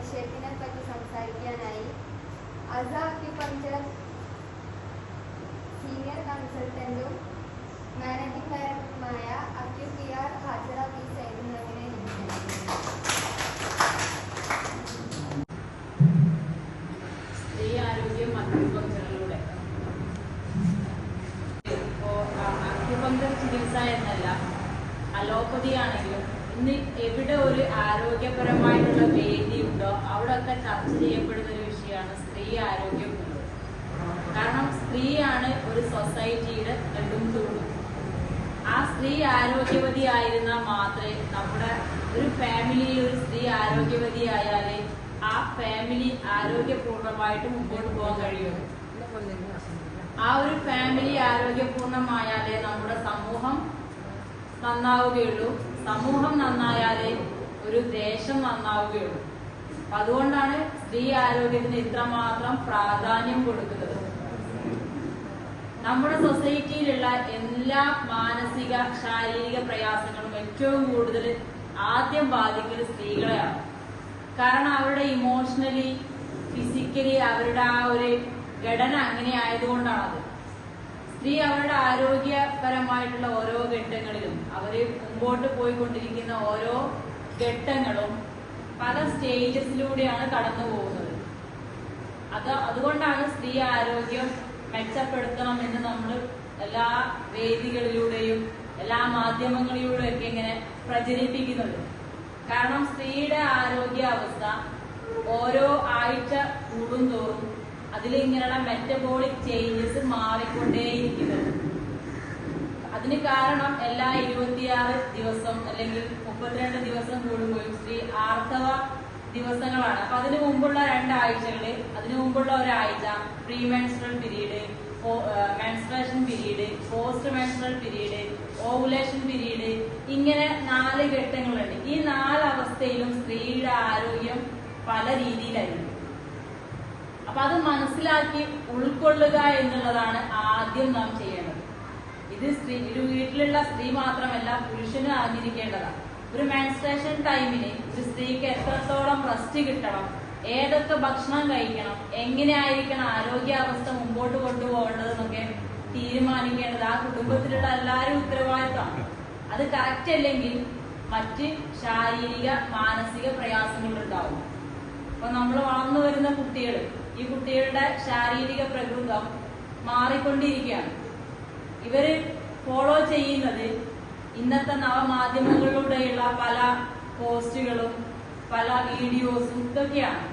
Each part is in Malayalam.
വിഷയത്തിനെ പറ്റി സംസാരിക്കാനായി അസ അക്യുപങ്ചർ സീനിയർ കൺസൾട്ടന്റും മാനേജിംഗ് ഡയറക്ടറുമായ അക്യുപിആർ ഹാജരാക്കി സേവനത്തിനെ സ്ത്രീ ആരോഗ്യം അക്യുപങ്ചറിലൂടെ അക്യുപങ്ചർ ചികിത്സ എന്നല്ല, അലോപ്പതി ആണെങ്കിലും ഇന്ന് എവിടെ ഒരു ആരോഗ്യപരമായിട്ടുള്ള വേദി ഉണ്ടോ അവിടെ ഒക്കെ ചർച്ച ചെയ്യപ്പെടുന്ന ഒരു വിഷയമാണ് സ്ത്രീ ആരോഗ്യം എന്നുള്ളത്. കാരണം സ്ത്രീയാണ് ഒരു സൊസൈറ്റിയുടെ നെടുംതൂണ്. ആ സ്ത്രീ ആരോഗ്യവതി ആയിരുന്നാൽ മാത്രമേ നമ്മുടെ ഒരു ഫാമിലിയിൽ ഒരു സ്ത്രീ ആരോഗ്യവതി ആയാലേ ആ ഫാമിലി ആരോഗ്യപൂർണമായിട്ട് മുമ്പോട്ട് പോകാൻ കഴിയുള്ളൂ. ആ ഒരു ഫാമിലി ആരോഗ്യപൂർണമായാലേ നമ്മുടെ സമൂഹം നന്നാവുകയുള്ളൂ. സമൂഹം നന്നായാലേ ഒരു ദേശം നന്നാവുകയുള്ളൂ. അതുകൊണ്ടാണ് സ്ത്രീ ആരോഗ്യത്തിന് ഇത്രമാത്രം പ്രാധാന്യം കൊടുക്കുന്നത്. നമ്മുടെ സൊസൈറ്റിയിലുള്ള എല്ലാ മാനസിക ശാരീരിക പ്രയാസങ്ങളും ഏറ്റവും കൂടുതൽ ആദ്യം ബാധിക്കുന്നത് സ്ത്രീകളെയാണ്. കാരണം അവരുടെ ഇമോഷണലി ഫിസിക്കലി അവരുടെ ആ ഒരു ഘടന അങ്ങനെ ആയതുകൊണ്ടാണത്. സ്ത്രീ അവരുടെ ആരോഗ്യപരമായിട്ടുള്ള ഓരോ ഘട്ടങ്ങളിലും അവര് മുമ്പോട്ട് പോയിക്കൊണ്ടിരിക്കുന്ന ഓരോ ഘട്ടങ്ങളും പല സ്റ്റേജസിലൂടെയാണ് കടന്നു പോകുന്നത്. അതുകൊണ്ടാണ് സ്ത്രീ ആരോഗ്യം മെച്ചപ്പെടുത്തണം എന്ന് നമ്മൾ എല്ലാ വേദികളിലൂടെയും എല്ലാ മാധ്യമങ്ങളിലൂടെയും ഒക്കെ ഇങ്ങനെ പ്രചരിപ്പിക്കുന്നത്. കാരണം സ്ത്രീയുടെ ആരോഗ്യാവസ്ഥ ഓരോ ആഴ്ച കൂടുന്തോറും അതിലിങ്ങനെയുള്ള മെറ്റബോളിക് ചേഞ്ചസ് മാറിക്കൊണ്ടേയിരിക്കുന്നത്. അതിന് കാരണം എല്ലാ 26 ദിവസം അല്ലെങ്കിൽ 32 ദിവസം കൂടുമ്പോഴും സ്ത്രീ ആർത്തവ ദിവസങ്ങളാണ്. അപ്പൊ അതിനു മുമ്പുള്ള 2 ആഴ്ചകള്, അതിനു മുമ്പുള്ള ഒരാഴ്ച pre menstrual period, menstruation period, post menstrual period, ovulation period, ഇങ്ങനെ 4 ഘട്ടങ്ങളുണ്ട്. ഈ 4 അവസ്ഥയിലും സ്ത്രീയുടെ ആരോഗ്യം പല രീതിയിലായിരിക്കും. അപ്പൊ അത് മനസ്സിലാക്കി ഉൾക്കൊള്ളുക എന്നുള്ളതാണ് ആദ്യം നാം ചെയ്യേണ്ടത്. ഇത് ഒരു വീട്ടിലുള്ള സ്ത്രീ മാത്രമല്ല, പുരുഷനും അറിഞ്ഞിരിക്കേണ്ടതാണ്. ഒരു മെൻസ്ട്രേഷൻ ടൈമിന് ഒരു സ്ത്രീക്ക് എത്രത്തോളം റെസ്റ്റ് കിട്ടണം, ഏതൊക്കെ ഭക്ഷണം കഴിക്കണം, എങ്ങനെയായിരിക്കണം ആരോഗ്യാവസ്ഥ മുമ്പോട്ട് കൊണ്ടുപോകേണ്ടതെന്നൊക്കെ തീരുമാനിക്കേണ്ടത് ആ കുടുംബത്തിലുള്ള എല്ലാവരും ഉത്തരവാദിത്തമാണ്. അത് കറക്റ്റ് അല്ലെങ്കിൽ മറ്റ് ശാരീരിക മാനസിക പ്രയാസങ്ങളുണ്ടാവും. അപ്പൊ നമ്മൾ വളർന്നു വരുന്ന കുട്ടികൾ, ഈ കുട്ടികളുടെ ശാരീരിക പ്രകൃതം മാറിക്കൊണ്ടിരിക്കുകയാണ്. ഇവര് ഫോളോ ചെയ്യുന്നത് ഇന്നത്തെ നവമാധ്യമങ്ങളിലൂടെയുള്ള പല പോസ്റ്റുകളും പല വീഡിയോസും ഇതൊക്കെയാണ്.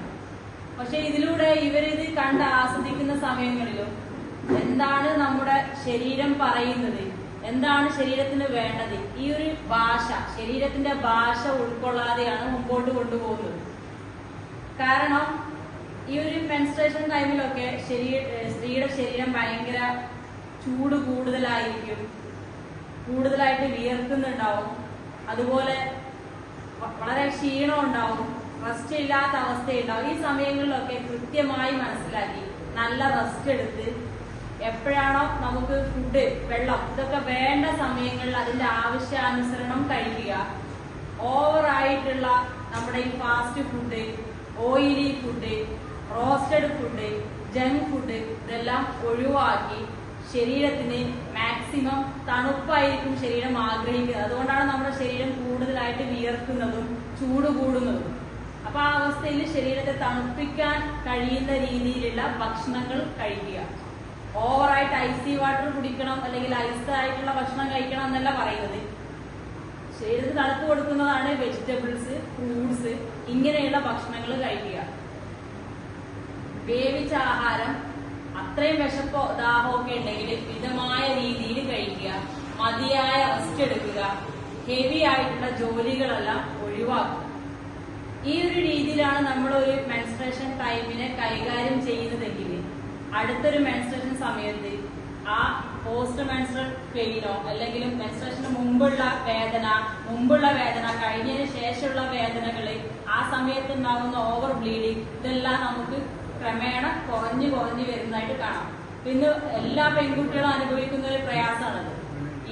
പക്ഷെ ഇതിലൂടെ ഇവരിത് കണ്ട് ആസ്വദിക്കുന്ന സമയങ്ങളിലും എന്താണ് നമ്മുടെ ശരീരം പറയുന്നത്, എന്താണ് ശരീരത്തിന് വേണ്ടത്, ഈ ഒരു ഭാഷ, ശരീരത്തിന്റെ ഭാഷ ഉൾക്കൊള്ളാതെയാണ് മുമ്പോട്ട് കൊണ്ടുപോകുന്നത്. കാരണം ഈ ഒരു മെൻസ്ട്രേഷൻ ടൈമിലൊക്കെ സ്ത്രീയുടെ ശരീരം ഭയങ്കര ചൂട് കൂടുതലായിരിക്കും, കൂടുതലായിട്ട് വിയർക്കുന്നുണ്ടാവും, അതുപോലെ വളരെ ക്ഷീണം ഉണ്ടാവും, റെസ്റ്റ് ഇല്ലാത്ത അവസ്ഥയുണ്ടാവും. ഈ സമയങ്ങളിലൊക്കെ കൃത്യമായി മനസ്സിലാക്കി നല്ല റെസ്റ്റ് എടുത്ത് എപ്പോഴാണോ നമുക്ക് ഫുഡ്, വെള്ളം ഇതൊക്കെ വേണ്ട സമയങ്ങളിൽ അതിന്റെ ആവശ്യാനുസരണം കഴിക്കുക. ഓവറായിട്ടുള്ള നമ്മുടെ ഈ fast food, oily food, roasted food, junk food ഇതെല്ലാം ഒഴിവാക്കി ശരീരത്തിന് മാക്സിമം തണുപ്പായിരിക്കും ശരീരം ആഗ്രഹിക്കുന്നത്. അതുകൊണ്ടാണ് നമ്മുടെ ശരീരം കൂടുതലായിട്ട് വിയർക്കുന്നതും ചൂട് കൂടുന്നതും. അപ്പൊ ആ അവസ്ഥയിൽ ശരീരത്തെ തണുപ്പിക്കാൻ കഴിയുന്ന രീതിയിലുള്ള ഭക്ഷണങ്ങൾ കഴിക്കുക. ഓവറായിട്ട് ഐസി വാട്ടർ കുടിക്കണം അല്ലെങ്കിൽ ഐസ് ആയിട്ടുള്ള ഭക്ഷണം കഴിക്കണം എന്നല്ല പറയുന്നത്. ശരീരത്തിന് തണുപ്പ് കൊടുക്കുന്നതാണ് വെജിറ്റബിൾസ്, ഫ്രൂട്ട്സ്, ഇങ്ങനെയുള്ള ഭക്ഷണങ്ങൾ കഴിക്കുക. വേവിച്ച ആഹാരം അത്രയും വിശപ്പോ ദാഹമൊക്കെ ഉണ്ടെങ്കിൽ മിതമായ രീതിയിൽ കഴിക്കുക, മതിയായ റെസ്റ്റ് എടുക്കുക, ഹെവി ആയിട്ടുള്ള ജോലികളെല്ലാം ഒഴിവാക്കുക. ഈ ഒരു രീതിയിലാണ് നമ്മൾ ഒരു മെൻസ്ട്രേഷൻ ടൈമിനെ കൈകാര്യം ചെയ്യുന്നതെങ്കിൽ അടുത്തൊരു മെൻസ്ട്രേഷൻ സമയത്ത് ആ പോസ്റ്റ് മെൻസ്ട്രൽ പെയിനോ അല്ലെങ്കിൽ മെൻസ്ട്രേഷന് മുമ്പുള്ള വേദന, കഴിഞ്ഞതിന് ശേഷമുള്ള വേദനകള്, ആ സമയത്ത് ഉണ്ടാകുന്ന ഓവർ ബ്ലീഡിങ്, ഇതെല്ലാം നമുക്ക് ക്രമേണ കുറഞ്ഞു വരുന്നതായിട്ട് കാണാം. പിന്നെ എല്ലാ പെൺകുട്ടികളും അനുഭവിക്കുന്ന ഒരു പ്രയാസമാണത്.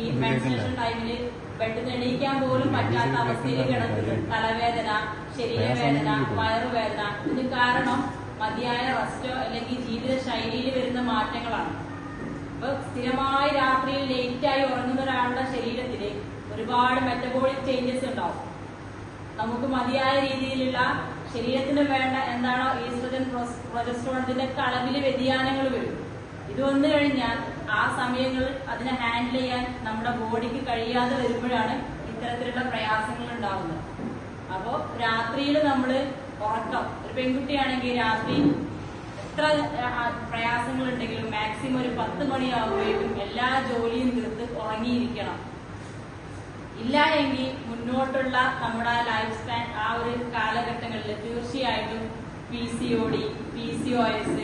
ഈ മെൻസ്ട്രേഷൻ ടൈമില് ബെഡിൽ എണീക്കാൻ പോലും പറ്റാത്ത അവസ്ഥയിൽ കിടക്കുന്നത്, തലവേദന, ശരീരവേദന, വയറുവേദന. ഇതിന് കാരണം മതിയായ റെസ്റ്റോ അല്ലെങ്കിൽ ജീവിത ശൈലിയിൽ വരുന്ന മാറ്റങ്ങളാണ്. അപ്പൊ സ്ഥിരമായി രാത്രിയിൽ ലേറ്റായി ഉറങ്ങുന്ന ഒരാളുടെ ശരീരത്തില് ഒരുപാട് മെറ്റബോളിക് ചേഞ്ചസ് ഉണ്ടാവും. നമുക്ക് മതിയായ രീതിയിലുള്ള ശരീരത്തിന് വേണ്ട എന്താണോ ഈസ്ട്രജൻ, പ്രൊജസ്ട്രോൺ, ഇതിന്റെ അളവില് വ്യതിയാനങ്ങൾ വരും. ഇത് വന്നു കഴിഞ്ഞാൽ ആ സമയങ്ങളിൽ അതിനെ ഹാൻഡിൽ ചെയ്യാൻ നമ്മുടെ ബോഡിക്ക് കഴിയാതെ വരുമ്പോഴാണ് ഇത്തരത്തിലുള്ള പ്രയാസങ്ങൾ ഉണ്ടാവുന്നത്. അപ്പോ രാത്രിയിൽ നമ്മള് ഉറക്കം, ഒരു പെൺകുട്ടിയാണെങ്കിൽ രാത്രി എത്ര പ്രയാസങ്ങൾ ഉണ്ടെങ്കിലും മാക്സിമം ഒരു 10 മണിയാവുമ്പോഴേക്കും എല്ലാ ജോലിയും തീർത്ത് ഉറങ്ങിയിരിക്കണം. ഇല്ല എങ്കിൽ മുന്നോട്ടുള്ള നമ്മുടെ ലൈഫ് സ്പാൻ ആ ഒരു കാലഘട്ടങ്ങളിൽ തീർച്ചയായിട്ടും PCOD, PCOS,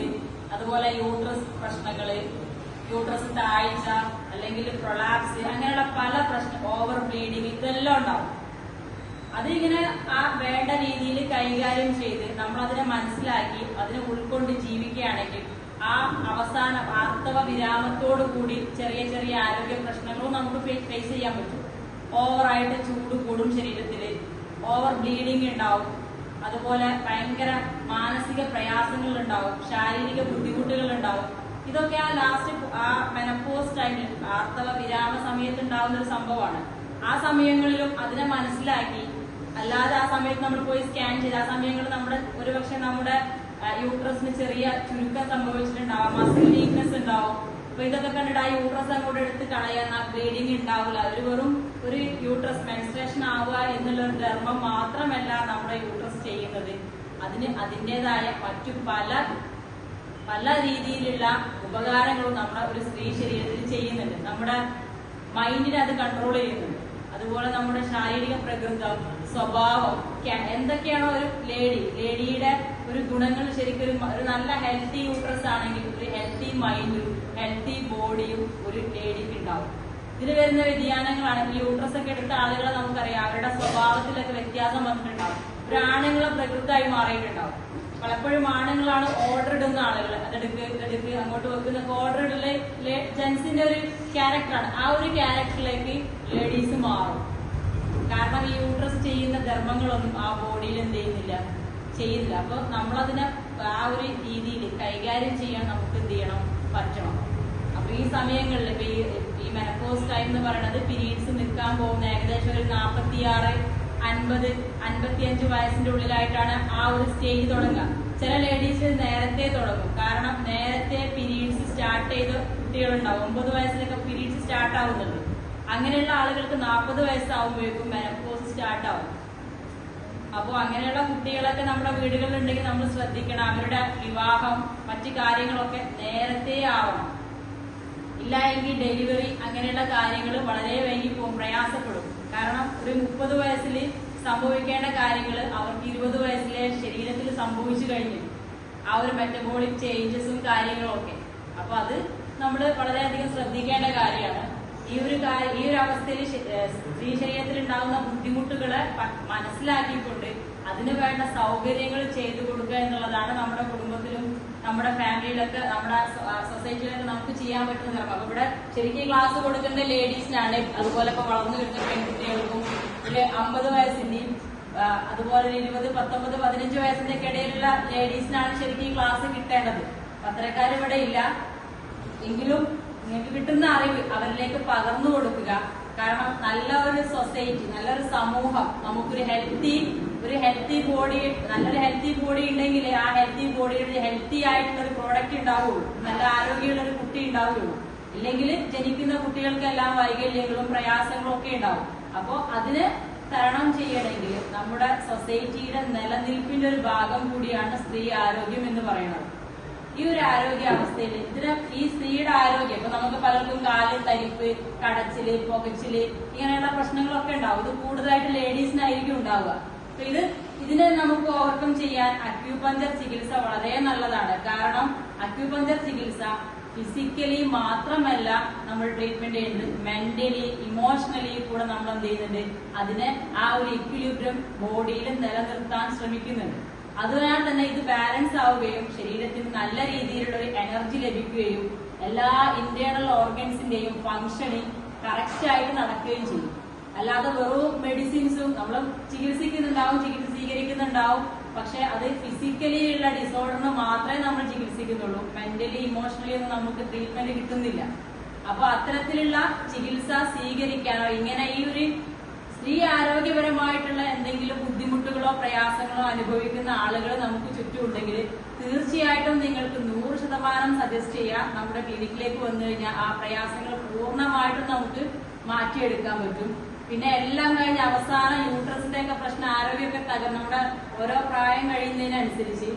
അതുപോലെ യൂട്രസ് പ്രശ്നങ്ങള്, യൂട്രസ് താഴ്ച അല്ലെങ്കിൽ പ്രൊലാപ്സ്, അങ്ങനെയുള്ള പല പ്രശ്നം, ഓവർ ബ്ലീഡിങ്, ഇതെല്ലാം ഉണ്ടാവും. അതിങ്ങനെ ആ വേണ്ട രീതിയിൽ കൈകാര്യം ചെയ്ത് നമ്മൾ അതിനെ മനസ്സിലാക്കി അതിനെ ഉൾക്കൊണ്ട് ജീവിക്കുകയാണെങ്കിൽ ആ അവസാന ആർത്തവ വിരാമത്തോടു കൂടി ചെറിയ ചെറിയ ആരോഗ്യ പ്രശ്നങ്ങളും നമുക്ക് ഫേസ് ചെയ്യാൻ പറ്റും. ഓവറായിട്ട് ചൂട് കൂടും, ശരീരത്തില് ഓവർ ബ്ലീഡിങ് ഉണ്ടാവും, അതുപോലെ ഭയങ്കര മാനസിക പ്രയാസങ്ങൾ ഉണ്ടാവും, ശാരീരിക ബുദ്ധിമുട്ടുകൾ ഉണ്ടാവും. ഇതൊക്കെ ആ ലാസ്റ്റ് ആ മെനപ്പോസ് ടൈമിൽ ആർത്തവ വിരാമ സമയത്ത് ഉണ്ടാവുന്ന ഒരു സംഭവമാണ്. ആ സമയങ്ങളിലും അതിനെ മനസ്സിലാക്കി, അല്ലാതെ ആ സമയത്ത് നമ്മൾ പോയി സ്കാൻ ചെയ്ത് ആ സമയങ്ങളിൽ നമ്മുടെ ഒരുപക്ഷെ നമ്മുടെ യൂട്രസിന് ചെറിയ ചുരുക്കം സംഭവിച്ചിട്ടുണ്ടാവും, മസിൽ വീക്ക്നെസ് ഉണ്ടാവും. അപ്പൊ ഇതൊക്കെ കണ്ടിട്ട് ആ യൂട്രസ് അങ്ങോട്ട് എടുത്ത് കളയാൻ, ആ ബ്ലീഡിങ് ഉണ്ടാവില്ല. ഒരു വെറും ഒരു യൂട്രസ് മെൻസ്ട്രേഷൻ ആവുക എന്നുള്ള ഒരു ധർമ്മം മാത്രമല്ല നമ്മുടെ യൂട്രസ് ചെയ്യുന്നത്. അതിന് അതിൻ്റെതായ മറ്റു പല രീതിയിലുള്ള ഉപകാരങ്ങളും നമ്മുടെ ഒരു സ്ത്രീ ശരീരത്തിൽ ചെയ്യുന്നുണ്ട്. നമ്മുടെ മൈൻഡിനെ അത് കൺട്രോൾ ചെയ്യുന്നുണ്ട്. അതുപോലെ നമ്മുടെ ശാരീരിക പ്രകൃതം, സ്വഭാവം, എന്തൊക്കെയാണോ ഒരു ലേഡിയുടെ ഒരു ഗുണങ്ങൾ ശരിക്കും ഒരു നല്ല ഹെൽത്തി യൂട്രസ് ആണെങ്കിൽ ഒരു ഹെൽത്തി മൈൻഡും ഹെൽത്തി ബോഡിയും ഒരു ലേഡിക്ക് ഉണ്ടാവും. ഇതിൽ വരുന്ന വ്യതിയാനങ്ങളാണെങ്കിൽ യൂട്രസ് ഒക്കെ എടുത്ത ആളുകളെ നമുക്കറിയാം, അവരുടെ സ്വഭാവത്തിലൊക്കെ വ്യത്യാസം വന്നിട്ടുണ്ടാവും. ഒരു ആണുങ്ങളെ പ്രകൃതമായി മാറിയിട്ടുണ്ടാവും. പലപ്പോഴും ആണുങ്ങളാണ് ഓർഡർ ഇടുന്ന ആളുകൾ, അതെടുക്ക് അങ്ങോട്ട് വെക്കുന്ന ഓർഡർ ഇടല് ജെൻസിന്റെ ഒരു ക്യാരക്ടറാണ്. ആ ഒരു ക്യാരക്ടറിലേക്ക് ലേഡീസ് മാറും. കാരണം ഈ യൂട്രസ് ചെയ്യുന്ന ധർമ്മങ്ങളൊന്നും ആ ബോഡിയിൽ എന്ത് ചെയ്യുന്നില്ല. അപ്പൊ നമ്മളതിനെ ആ ഒരു രീതിയിൽ കൈകാര്യം ചെയ്യാൻ നമുക്ക് എന്ത് ചെയ്യണം, പറ്റണം. അപ്പൊ ഈ സമയങ്ങളിൽ ഇപ്പൊ ഈ മെനപ്പോസ് ടൈം എന്ന് പറയുന്നത് പീരീഡ്സ് നിൽക്കാൻ പോകുന്ന ഏകദേശം ഒരു 46, 50, 55 വയസ്സിന്റെ ഉള്ളിലായിട്ടാണ് ആ ഒരു സ്റ്റേജ് തുടങ്ങുക. ചില ലേഡീസ് നേരത്തെ തുടങ്ങും. കാരണം നേരത്തെ പീരീഡ്സ് സ്റ്റാർട്ട് ചെയ്ത കുട്ടികളുണ്ടാവും. 9 വയസ്സിലൊക്കെ പീരീഡ്സ് സ്റ്റാർട്ട് ആവുന്നുണ്ട്. അങ്ങനെയുള്ള ആളുകൾക്ക് 40 വയസ്സാവുമ്പോഴേക്കും മെനപ്പോസ് സ്റ്റാർട്ട് ആവും. അപ്പോൾ അങ്ങനെയുള്ള കുട്ടികളൊക്കെ നമ്മുടെ വീടുകളിൽ ഉണ്ടെങ്കിൽ നമ്മൾ ശ്രദ്ധിക്കണം. അവരുടെ വിവാഹം മറ്റു കാര്യങ്ങളൊക്കെ നേരത്തെ ആവണം. ഇല്ല എങ്കിൽ ഡെലിവറി അങ്ങനെയുള്ള കാര്യങ്ങൾ വളരെ വൈകി പോകും, പ്രയാസപ്പെടും. കാരണം ഒരു 30 വയസ്സിൽ സംഭവിക്കേണ്ട കാര്യങ്ങൾ അവർക്ക് 20 വയസ്സിലെ ശരീരത്തിൽ സംഭവിച്ചു കഴിഞ്ഞു. ആ ഒരു മെറ്റബോളിക് ചേഞ്ചസും കാര്യങ്ങളും ഒക്കെ. അപ്പൊ അത് നമ്മൾ വളരെയധികം ശ്രദ്ധിക്കേണ്ട കാര്യമാണ്. ഈ ഒരു അവസ്ഥയിൽ സ്ത്രീ ശരീരത്തിൽ ഉണ്ടാകുന്ന ബുദ്ധിമുട്ടുകളെ മനസ്സിലാക്കിക്കൊണ്ട് അതിന് വേണ്ട സൗകര്യങ്ങൾ ചെയ്തു കൊടുക്കുക എന്നുള്ളതാണ് നമ്മുടെ കുടുംബത്തിലും നമ്മുടെ ഫാമിലിയിലൊക്കെ നമ്മുടെ സൊസൈറ്റിയിലൊക്കെ നമുക്ക് ചെയ്യാൻ പറ്റുന്ന കാര്യം. അപ്പൊ ഇവിടെ ശരിക്കും ക്ലാസ് കൊടുക്കേണ്ട ലേഡീസിനാണ്. അതുപോലെ ഇപ്പൊ വളർന്നു വരുന്ന പെൺകുട്ടികൾക്കും ഒരു 50 വയസ്സിന്റെയും അതുപോലെ 20, 19, 15 വയസ്സിന്റെ ഒക്കെ ഇടയിലുള്ള ലേഡീസിനാണ് ശരിക്കും ക്ലാസ് കിട്ടേണ്ടത്. പത്രക്കാർ ഇവിടെ ഇല്ല എങ്കിലും നിങ്ങൾക്ക് കിട്ടുന്ന അറിവ് അവരിലേക്ക് പകർന്നു കൊടുക്കുക. കാരണം നല്ല ഒരു സൊസൈറ്റി, നല്ലൊരു സമൂഹം, നമുക്കൊരു ഹെൽത്തി ബോഡി, നല്ലൊരു ഹെൽത്തി ബോഡി ഉണ്ടെങ്കിൽ ആ ഹെൽത്തി ബോഡിയുടെ ഹെൽത്തി ആയിട്ടുള്ള ഒരു പ്രോഡക്റ്റ് ഉണ്ടാവുള്ളൂ, നല്ല ആരോഗ്യമുള്ള ഒരു കുട്ടി ഉണ്ടാവുള്ളൂ. ഇല്ലെങ്കിൽ ജനിക്കുന്ന കുട്ടികൾക്കെല്ലാം വൈകല്യങ്ങളും പ്രയാസങ്ങളും ഒക്കെ ഉണ്ടാവും. അപ്പോൾ അതിന് തരണം ചെയ്യണമെങ്കിൽ നമ്മുടെ സൊസൈറ്റിയുടെ നിലനിൽപ്പിന്റെ ഒരു ഭാഗം കൂടിയാണ് സ്ത്രീ ആരോഗ്യം എന്ന് പറയുന്നത്. ഈ ഒരു ആരോഗ്യാവസ്ഥയിൽ ഈ സ്ത്രീയുടെ ആരോഗ്യം, ഇപ്പൊ നമുക്ക് പലർക്കും കാല് തരിപ്പ്, കടച്ചില്, പുകച്ചില് ഇങ്ങനെയുള്ള പ്രശ്നങ്ങളൊക്കെ ഉണ്ടാവും. ഇത് കൂടുതലായിട്ട് ലേഡീസിനായിരിക്കും ഉണ്ടാവുക. അപ്പൊ ഇതിനെ നമുക്ക് ഓവർകം ചെയ്യാൻ അക്യൂപഞ്ചർ ചികിത്സ വളരെ നല്ലതാണ്. കാരണം അക്യൂപഞ്ചർ ചികിത്സ ഫിസിക്കലി മാത്രമല്ല നമ്മൾ ട്രീറ്റ്മെന്റ് ചെയ്യുന്നത്, മെന്റലി, ഇമോഷണലി കൂടെ നമ്മൾ എന്ത് ചെയ്യുന്നുണ്ട്, അതിനെ ആ ഒരു ഇക്വിലിബ്രിയം ബോഡിയിൽ നിലനിർത്താൻ ശ്രമിക്കുന്നുണ്ട്. അതിനാൽ തന്നെ ഇത് ബാലൻസ് ആവുകയും ശരീരത്തിന് നല്ല രീതിയിലുള്ള ഒരു എനർജി ലഭിക്കുകയും എല്ലാ ഇന്റേണൽ ഓർഗൻസിന്റെയും ഫങ്ഷനിങ് കറക്റ്റ് ആയിട്ട് നടക്കുകയും ചെയ്യും. അല്ലാതെ വെറും മെഡിസിൻസും നമ്മൾ ചികിത്സിക്കുന്നുണ്ടാവും, ചികിത്സ സ്വീകരിക്കുന്നുണ്ടാവും. പക്ഷെ അത് ഫിസിക്കലി ഉള്ള ഡിസോർഡറിന് മാത്രമേ നമ്മൾ ചികിത്സിക്കുന്നുള്ളൂ. മെന്റലി ഇമോഷണലി ഒന്നും നമുക്ക് ട്രീറ്റ്മെന്റ് കിട്ടുന്നില്ല. അപ്പൊ അത്തരത്തിലുള്ള ചികിത്സ സ്വീകരിക്കാനോ ഇങ്ങനെ ഈ ഒരു സ്ത്രീ ആരോഗ്യപരമായിട്ടുള്ള എന്തെങ്കിലും ബുദ്ധിമുട്ടുകളോ പ്രയാസങ്ങളോ അനുഭവിക്കുന്ന ആളുകൾ നമുക്ക് ചുറ്റുമുണ്ടെങ്കിൽ തീർച്ചയായിട്ടും നിങ്ങൾക്ക് 100% സജസ്റ്റ് ചെയ്യാം. നമ്മുടെ ക്ലിനിക്കിലേക്ക് വന്നു കഴിഞ്ഞാൽ ആ പ്രയാസങ്ങൾ പൂർണ്ണമായിട്ടും നമുക്ക് മാറ്റിയെടുക്കാൻ പറ്റും. പിന്നെ എല്ലാം കഴിഞ്ഞ് അവസാനം യൂട്രസിന്റെ ഒക്കെ പ്രശ്നം, ആരോഗ്യമൊക്കെ നമ്മുടെ ഓരോ പ്രായം കഴിയുന്നതിനനുസരിച്ച്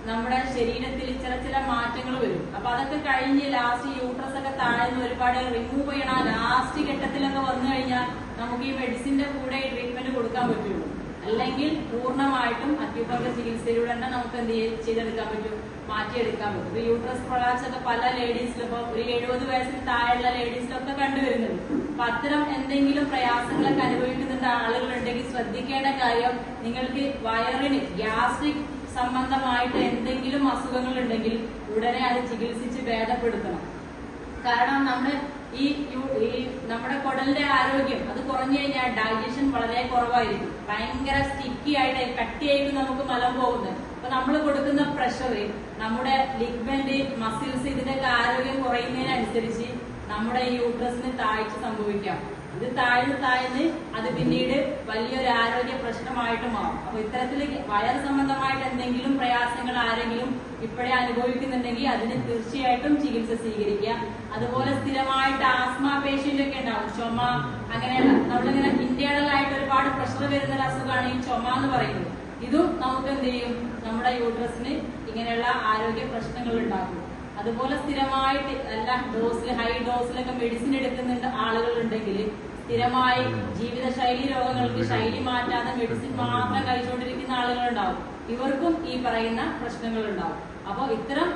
നമ്മുടെ ശരീരത്തിൽ ചില മാറ്റങ്ങൾ വരും. അപ്പൊ അതൊക്കെ കഴിഞ്ഞ് ലാസ്റ്റ് യൂട്രസ് ഒക്കെ താഴ്ന്ന് ഒരുപാട് റിമൂവ് ചെയ്യണം. ലാസ്റ്റ് ഘട്ടത്തിലൊക്കെ വന്നു കഴിഞ്ഞാൽ നമുക്ക് ഈ മെഡിസിന്റെ കൂടെ ട്രീറ്റ്മെന്റ് കൊടുക്കാൻ പറ്റുള്ളൂ. അല്ലെങ്കിൽ പൂർണ്ണമായിട്ടും അക്യുപങ്ചർ ചികിത്സയിലൂടെ തന്നെ നമുക്ക് എന്ത് ചെയ്തെടുക്കാൻ പറ്റും, മാറ്റിയെടുക്കാൻ പറ്റും. ഇപ്പൊ യൂട്രസ് പ്രൊലാപ്സ് ഒക്കെ പല ലേഡീസിലും ഇപ്പൊ ഒരു 70 വയസ്സിന് താഴെയുള്ള ലേഡീസിലൊക്കെ കണ്ടുവരുന്നുണ്ട്. അപ്പൊ അത്തരം എന്തെങ്കിലും പ്രയാസങ്ങളൊക്കെ അനുഭവിക്കുന്നുണ്ട് ആളുകളുണ്ടെങ്കിൽ ശ്രദ്ധിക്കേണ്ട കാര്യം, നിങ്ങൾക്ക് വയറിന് ഗ്യാസ്ട്രിക് സംബന്ധമായിട്ട് എന്തെങ്കിലും അസുഖങ്ങൾ ഉണ്ടെങ്കിൽ ഉടനെ അത് ചികിത്സിച്ച് ഭേദപ്പെടുത്തണം. കാരണം നമ്മൾ ഈ നമ്മുടെ കുടലിന്റെ ആരോഗ്യം അത് കുറഞ്ഞു കഴിഞ്ഞാൽ ഡൈജഷൻ വളരെ കുറവായിരിക്കും. ഭയങ്കര സ്റ്റിക്കി ആയിട്ട് കട്ടിയായിട്ട് നമുക്ക് മലം പോകുന്നത്. അപ്പൊ നമ്മൾ കൊടുക്കുന്ന പ്രഷർ, നമ്മുടെ ലിഗ്മെന്റ്, മസിൽസ് ഇതിന്റെയൊക്കെ ആരോഗ്യം കുറയുന്നതിനനുസരിച്ച് നമ്മുടെ ഈ യൂട്രസിന് താഴ്ച സംഭവിക്കാം. ഇത് താഴ്ന്ന് അത് പിന്നീട് വലിയൊരു ആരോഗ്യ പ്രശ്നമായിട്ട് മാറും. അപ്പൊ ഇത്തരത്തിൽ വയർ സംബന്ധമായിട്ട് എന്തെങ്കിലും പ്രയാസങ്ങൾ ആരെങ്കിലും ഇപ്പോഴേ അനുഭവിക്കുന്നുണ്ടെങ്കിൽ അതിന് തീർച്ചയായിട്ടും ചികിത്സ സ്വീകരിക്കുക. അതുപോലെ സ്ഥിരമായിട്ട് ആസ്മ പേഷ്യന്റ് ഒക്കെ ഉണ്ടാവും, ചുമ, അങ്ങനെയുള്ള നമ്മളിങ്ങനെ ഇന്റേണൽ ആയിട്ട് ഒരുപാട് പ്രഷർ വരുന്ന ഒരു അസുഖമാണ് ഈ ചുമ എന്ന് പറയുന്നത്. ഇതും നമുക്ക് എന്ത് ചെയ്യും, നമ്മുടെ യൂട്രസിന് ഇങ്ങനെയുള്ള ആരോഗ്യ പ്രശ്നങ്ങൾ ഉണ്ടാക്കും. അതുപോലെ സ്ഥിരമായിട്ട് എല്ലാ ഹൈ ഡോസിലൊക്കെ മെഡിസിൻ എടുക്കുന്നുണ്ട് ആളുകളുണ്ടെങ്കിൽ സ്ഥിരമായി ജീവിതശൈലി രോഗങ്ങൾക്ക് ശൈലി മാറ്റാതെ മെഡിസിൻ മാത്രം കഴിച്ചുകൊണ്ടിരിക്കുന്ന ആളുകളുണ്ടാവും. ഇവർക്കും ഈ പറയുന്ന പ്രശ്നങ്ങൾ ഉണ്ടാവും. അപ്പോൾ ഇത്തരം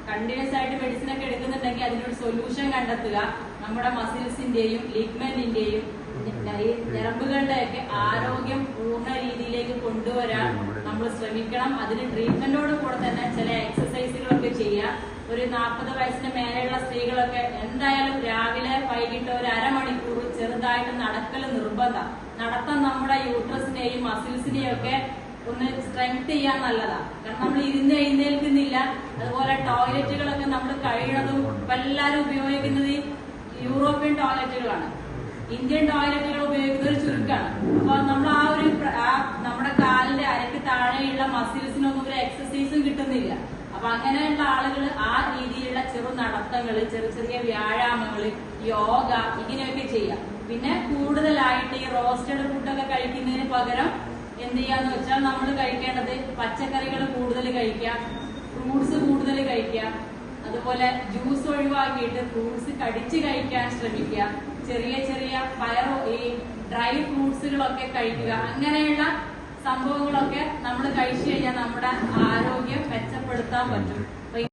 കണ്ടിന്യൂസ് ആയിട്ട് മെഡിസിൻ ഒക്കെ എടുക്കുന്നുണ്ടെങ്കിൽ അതിനൊരു സൊല്യൂഷൻ കണ്ടെത്തുക. നമ്മുടെ മസിൽസിന്റെയും ലിഗ്മെന്റിന്റെയും ഞരമ്പുകളുടെ ഒക്കെ ആരോഗ്യം പൂർണ്ണ രീതിയിലേക്ക് കൊണ്ടുവരാൻ നമ്മൾ ശ്രമിക്കണം. അതിന് ട്രീറ്റ്മെന്റോട് കൂടെ തന്നെ ചില എക്സസൈസുകളൊക്കെ ചെയ്യുക. ഒരു 40 വയസ്സിന് മേലെയുള്ള സ്ത്രീകളൊക്കെ എന്തായാലും രാവിലെ വൈകിട്ട് ഒരു അരമണിക്കൂർ ചെറുതായിട്ട് നടക്കൽ നിർബന്ധം. നടത്തം നമ്മുടെ യൂട്രസിനെയും മസിൽസിനെയും ഒക്കെ ഒന്ന് സ്ട്രെങ്ത് ചെയ്യാൻ നല്ലതാണ്. കാരണം നമ്മൾ ഇരുന്ന് എഴുന്നേൽക്കുന്നില്ല. അതുപോലെ ടോയ്ലറ്റുകളൊക്കെ നമ്മൾ കഴിയുന്നതും ഇപ്പൊ എല്ലാവരും ഉപയോഗിക്കുന്നത് യൂറോപ്യൻ ടോയ്ലറ്റുകളാണ്. ഇന്ത്യൻ ടോയ്ലറ്റുകൾ ഉപയോഗിക്കുന്ന ഒരു ചുരുക്കമാണ്. അപ്പൊ നമ്മൾ നമ്മുടെ കാലിന്റെ അരക്ക് താഴെയുള്ള മസിൽസിനൊന്നും ഒരു എക്സസൈസും കിട്ടുന്നില്ല. അപ്പൊ അങ്ങനെയുള്ള ആളുകൾ ആ രീതിയിലുള്ള ചെറു നടത്തങ്ങള്, ചെറിയ വ്യായാമങ്ങള്, യോഗ ഇങ്ങനെയൊക്കെ ചെയ്യാം. പിന്നെ കൂടുതലായിട്ട് ഈ റോസ്റ്റഡ് ഫുഡൊക്കെ കഴിക്കുന്നതിന് പകരം എന്ത് ചെയ്യാന്ന് വെച്ചാൽ നമ്മൾ കഴിക്കേണ്ടത് പച്ചക്കറികൾ കൂടുതൽ കഴിക്കുക, ഫ്രൂട്ട്സ് കൂടുതൽ കഴിക്കുക. അതുപോലെ ജ്യൂസ് ഒഴിവാക്കിയിട്ട് ഫ്രൂട്ട്സ് കടിച്ച് കഴിക്കാൻ ശ്രമിക്കുക. ചെറിയ ഈ ഡ്രൈ ഫ്രൂട്ട്സുകളൊക്കെ കഴിക്കുക. അങ്ങനെയുള്ള സംഭവങ്ങളൊക്കെ നമ്മൾ കഴിച്ചു കഴിഞ്ഞാൽ നമ്മുടെ ആരോഗ്യം മെച്ചപ്പെടുത്താൻ പറ്റും.